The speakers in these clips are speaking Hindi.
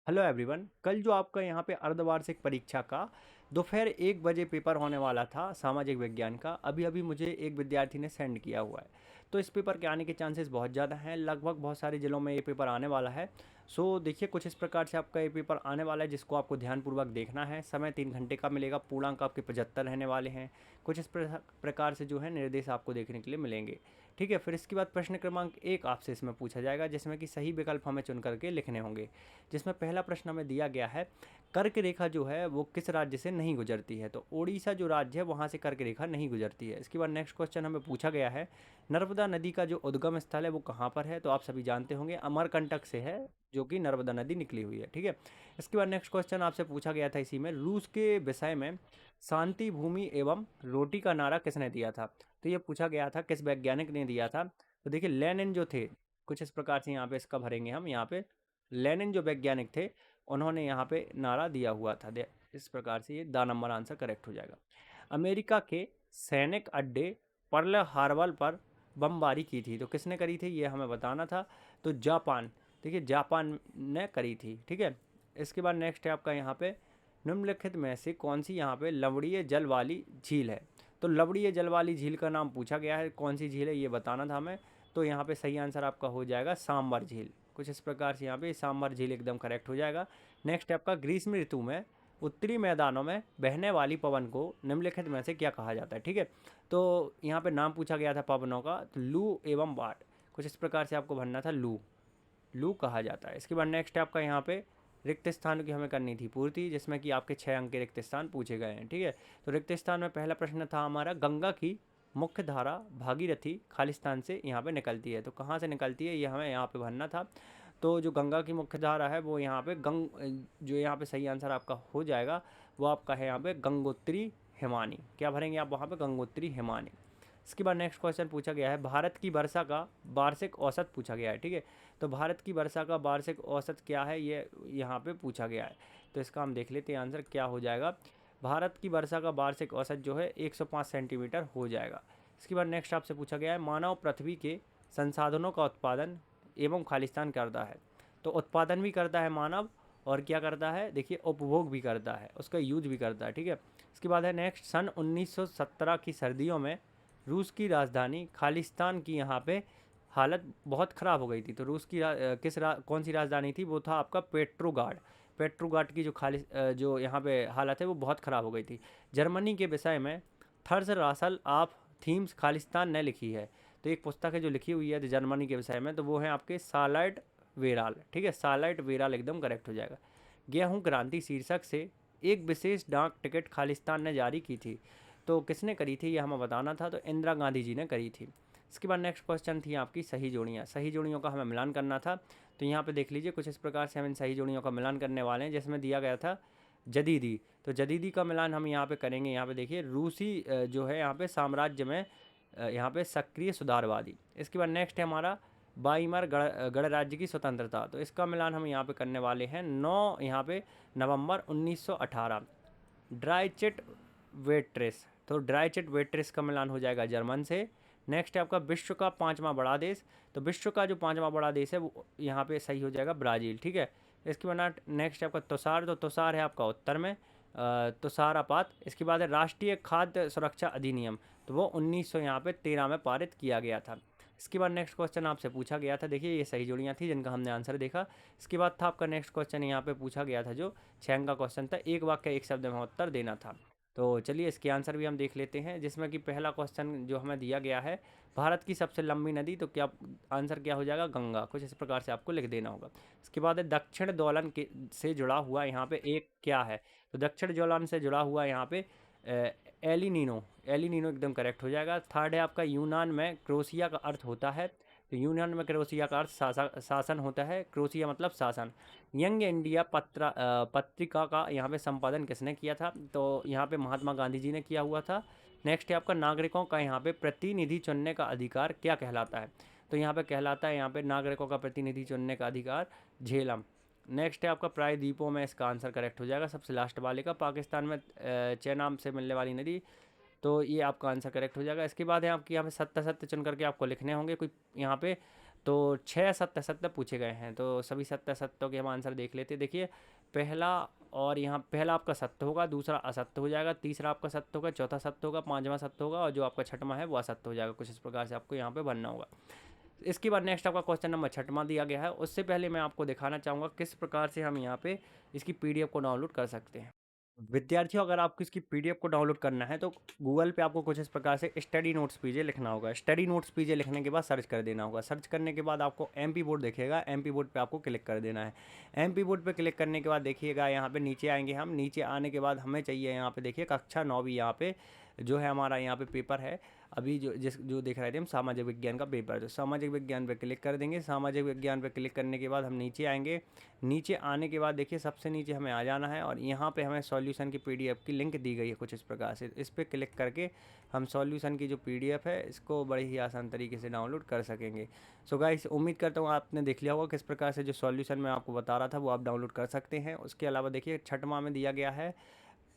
Hello everyone. कल जो आपका यहाँ पे अर्धवार्षिक परीक्षा का दोपहर 1 बजे पेपर होने वाला था सामाजिक विज्ञान का, अभी अभी मुझे एक विद्यार्थी ने सेंड किया हुआ है। तो इस पेपर के आने के चांसेस बहुत ज़्यादा हैं, लगभग बहुत सारे ज़िलों में ये पेपर आने वाला है। सो देखिए, कुछ इस प्रकार से आपका ये पेपर आने वाला है जिसको आपको ध्यानपूर्वक देखना है। समय 3 घंटे का मिलेगा, पूर्णांक आपके 75 रहने वाले हैं। कुछ इस प्रकार से जो है निर्देश आपको देखने के लिए मिलेंगे। ठीक है, फिर इसके बाद प्रश्न क्रमांक 1 आपसे इसमें पूछा जाएगा, जिसमें कि सही विकल्प हमें चुन करके लिखने होंगे। जिसमें पहला प्रश्न हमें दिया गया है, कर्क रेखा जो है वो किस राज्य से नहीं गुजरती है। तो ओडिशा जो राज्य है वहाँ से कर्क रेखा नहीं गुजरती है। इसके बाद नेक्स्ट क्वेश्चन हमें पूछा गया है, नर्मदा नदी का जो उद्गम स्थल है वो कहाँ पर है। तो आप सभी जानते होंगे अमरकंटक से है, जो कि नर्मदा नदी निकली हुई है। ठीक है, इसके बाद नेक्स्ट क्वेश्चन आपसे पूछा गया था इसी में, रूस के विषय में शांति भूमि एवं रोटी का नारा किसने दिया था। तो ये पूछा गया था किस वैज्ञानिक ने दिया था। तो देखिए, लेनिन जो थे, कुछ इस प्रकार से यहाँ पे इसका भरेंगे हम। यहाँ पे लेनिन जो वैज्ञानिक थे उन्होंने यहाँ पे नारा दिया हुआ था। इस प्रकार से ये द नंबर आंसर करेक्ट हो जाएगा। अमेरिका के सैनिक अड्डे पर्ल हार्बर पर बमबारी की थी, तो किसने करी थी ये हमें बताना था। तो जापान, देखिए जापान ने करी थी। ठीक है, इसके बाद नेक्स्ट है आपका यहाँ पे, निम्नलिखित में से कौन सी यहाँ पे लवणीय जल वाली झील है। तो लवणीय जल वाली झील का नाम पूछा गया है, कौन सी झील है ये बताना था हमें। तो यहाँ पे सही आंसर आपका हो जाएगा सांबर झील। कुछ इस प्रकार से यहाँ पे सांबर झील एकदम करेक्ट हो जाएगा। नेक्स्ट है आपका, ग्रीष्म ऋतु में उत्तरी मैदानों में बहने वाली पवन को निम्नलिखित में से क्या कहा जाता है। ठीक है, तो यहाँ पे नाम पूछा गया था पवनों का, तो लू एवं बाढ़। कुछ इस प्रकार से आपको भरना था, लू लू कहा जाता है। इसके बाद नेक्स्ट है आपका यहाँ पे, रिक्त स्थान की हमें करनी थी पूर्ति, जिसमें कि आपके 6 अंक के रिक्त स्थान पूछे गए हैं। ठीक है, तो रिक्त स्थान में पहला प्रश्न था हमारा, गंगा की मुख्य धारा भागीरथी खालिस्तान से यहाँ पे निकलती है। तो कहाँ से निकलती है ये हमें यहाँ पे भरना था। तो जो गंगा की मुख्य धारा है वो यहाँ पे जो यहाँ पे सही आंसर आपका हो जाएगा वो आपका है यहाँ पे गंगोत्री हिमानी। क्या भरेंगे आप वहाँ पे, गंगोत्री हिमानी। इसके बाद नेक्स्ट क्वेश्चन पूछा गया है, भारत की वर्षा का वार्षिक औसत पूछा गया है। ठीक है, तो भारत की वर्षा का वार्षिक औसत क्या है ये यहाँ पे पूछा गया है। तो इसका हम देख लेते हैं आंसर क्या हो जाएगा। भारत की वर्षा का वार्षिक औसत जो है 105 सेंटीमीटर हो जाएगा। इसके बाद नेक्स्ट आपसे पूछा गया है, मानव पृथ्वी के संसाधनों का उत्पादन एवं खालिस्तान करता है। तो उत्पादन भी करता है मानव, और क्या करता है, देखिए उपभोग भी करता है, उसका यूज भी करता है। ठीक है, इसके बाद है नेक्स्ट, सन 1917 की सर्दियों में रूस की राजधानी खालिस्तान की यहाँ पे हालत बहुत ख़राब हो गई थी। तो रूस की कौन सी राजधानी थी, वो था आपका पेट्रोगार्ड। पेट्रोगार्ड की जो यहाँ पे हालत है वो बहुत ख़राब हो गई थी। जर्मनी के विषय में थर्स रासल ऑफ थीम्स खालिस्तान ने लिखी है। तो एक पुस्तक है जो लिखी हुई है जर्मनी के विषय में, तो वो है आपके सालाइट वेराल। ठीक है, सालाइट वेराल एकदम करेक्ट हो जाएगा। गेहूं क्रांति शीर्षक से एक विशेष डाक टिकट खालिस्तान ने जारी की थी। तो किसने करी थी ये हमें बताना था। तो इंदिरा गांधी जी ने करी थी। इसके बाद नेक्स्ट क्वेश्चन थी आपकी सही जोड़ियाँ। सही जोड़ियों का हमें मिलान करना था। तो यहाँ पे देख लीजिए, कुछ इस प्रकार से हम इन सही जोड़ियों का मिलान करने वाले हैं, जिसमें दिया गया था जदीदी। तो जदीदी का मिलान हम यहाँ पे करेंगे। यहाँ पे देखिए, रूसी जो है यहाँ पे साम्राज्य में यहाँ पे सक्रिय सुधारवादी। इसके बाद नेक्स्ट है हमारा बाईमार गणराज्य की स्वतंत्रता। तो इसका मिलान हम यहाँ पे करने वाले हैं 9 यहाँ पे नवंबर 1918। ड्राइचेट वेट्रेस, तो ड्राइचेट वेट्रेस का मिलान हो जाएगा जर्मन से। नेक्स्ट है आपका विश्व का 5वां बड़ा देश। तो विश्व का जो 5वां बड़ा देश है वो यहाँ पे सही हो जाएगा ब्राज़ील। ठीक है, इसके बाद नेक्स्ट है आपका तुषार। तो तुषार है आपका उत्तर में, तुषारपात। इसके बाद है राष्ट्रीय खाद्य सुरक्षा अधिनियम। तो वो 1900 यहाँ पे 13 में पारित किया गया था। इसके बाद नेक्स्ट क्वेश्चन आपसे पूछा गया था, देखिए ये सही जोड़ियाँ थी जिनका हमने आंसर देखा। इसके बाद था आपका नेक्स्ट क्वेश्चन यहाँ पे पूछा गया था, जो 6 अंक का क्वेश्चन था, एक वाक्य एक शब्द में उत्तर देना था। तो चलिए इसके आंसर भी हम देख लेते हैं, जिसमें कि पहला क्वेश्चन जो हमें दिया गया है, भारत की सबसे लंबी नदी। तो क्या आंसर क्या हो जाएगा, गंगा। कुछ इस प्रकार से आपको लिख देना होगा। इसके बाद है दक्षिण दोलन के से जुड़ा हुआ यहाँ पे एक क्या है। तो दक्षिण दोलन से जुड़ा हुआ यहाँ पे एलिनीनो। एलिनीनो एकदम करेक्ट हो जाएगा। थर्ड है आपका, यूनान में क्रोशिया का अर्थ होता है। तो यूनान में क्रोशिया का अर्थ शासन होता है। क्रोशिया मतलब शासन। यंग इंडिया पत्रिका का यहाँ पे संपादन किसने किया था। तो यहाँ पे महात्मा गांधी जी ने किया हुआ था। नेक्स्ट है आपका, नागरिकों का यहाँ पे प्रतिनिधि चुनने का अधिकार क्या कहलाता है। तो यहाँ पे कहलाता है यहाँ पे नागरिकों का प्रतिनिधि चुनने का अधिकार झेलम। नेक्स्ट है आपका, प्रायद्वीपों में इसका आंसर करेक्ट हो जाएगा सबसे लास्ट वाले का, पाकिस्तान में चेनाब से मिलने वाली नदी। तो ये आपका आंसर करेक्ट हो जाएगा। इसके बाद है आपकी यहाँ पे सत्य सत्य चुन करके आपको लिखने होंगे। कोई यहाँ पे तो 6 सत्य सत्य पूछे गए हैं, तो सभी सत्य सत्यों के हम आंसर देख लेते हैं। देखिए पहला, और यहाँ पहला आपका सत्य होगा, दूसरा असत्य हो जाएगा, तीसरा आपका सत्य होगा, चौथा सत्य होगा, पांचवा सत्य होगा, और जो आपका छठवां है वो असत्य हो जाएगा। कुछ इस प्रकार से आपको यहाँ पे बनना होगा। इसके बाद नेक्स्ट आपका क्वेश्चन नंबर छठवां दिया गया है। उससे पहले मैं आपको दिखाना चाहूँगा किस प्रकार से हम यहाँ पे इसकी पीडीएफ को डाउनलोड कर सकते हैं। विद्यार्थियों, अगर आपको इसकी पीडीएफ को डाउनलोड करना है तो गूगल पे आपको कुछ इस प्रकार से स्टडी नोट्स पीजे लिखना होगा। स्टडी नोट्स पीजे लिखने के बाद सर्च कर देना होगा। सर्च करने के बाद आपको एमपी बोर्ड दिखेगा, एमपी बोर्ड पे आपको क्लिक कर देना है। एमपी बोर्ड पे क्लिक करने के बाद देखिएगा यहाँ पे नीचे आएंगे हम। नीचे आने के बाद हमें चाहिए यहाँ पे देखिए कक्षा 9वीं यहाँ पे जो है हमारा यहाँ पे पेपर है अभी जो देख रहे थे हम, सामाजिक विज्ञान का पेपर। तो सामाजिक विज्ञान पे क्लिक कर देंगे। सामाजिक विज्ञान पे क्लिक करने के बाद हम नीचे आएंगे। नीचे आने के बाद देखिए सबसे नीचे हमें आ जाना है और यहाँ पे हमें सॉल्यूशन की पीडीएफ की लिंक दी गई है कुछ इस प्रकार से। इस पर क्लिक करके हम सॉल्यूशन की जो पीडीएफ है इसको बड़े ही आसान तरीके से डाउनलोड कर सकेंगे। सो गाइस, उम्मीद करता हूँ आपने देख लिया होगा किस प्रकार से जो सॉल्यूशन मैं आपको बता रहा था वो आप डाउनलोड कर सकते हैं। उसके अलावा देखिए छठवां में दिया गया है,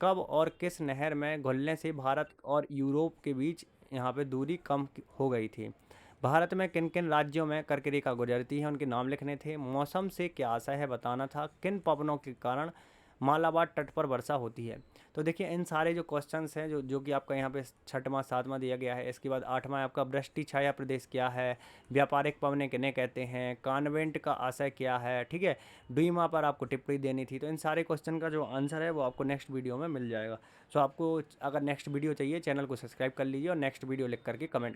कब और किस नहर में घुलने से भारत और यूरोप के बीच यहाँ पे दूरी कम हो गई थी। भारत में किन किन राज्यों में कर्क रेखा गुजरती है, उनके नाम लिखने थे। मौसम से क्या आशय है बताना था। किन पवनों के कारण मालाबार तट पर वर्षा होती है। तो देखिए इन सारे जो क्वेश्चंस हैं जो कि आपका यहाँ पे छठवां सातवां दिया गया है। इसके बाद आठवां आपका वृष्टि छाया प्रदेश क्या है, व्यापारिक पवनें किन्हें कहते हैं, कॉन्वेंट का आशय क्या है, ठीक है, डुईमा पर आपको टिप्पणी देनी थी। तो इन सारे क्वेश्चन का जो आंसर है वो आपको नेक्स्ट वीडियो में मिल जाएगा। सो आपको अगर नेक्स्ट वीडियो चाहिए चैनल को सब्सक्राइब कर लीजिए और नेक्स्ट वीडियो लिख करके कमेंट करिए।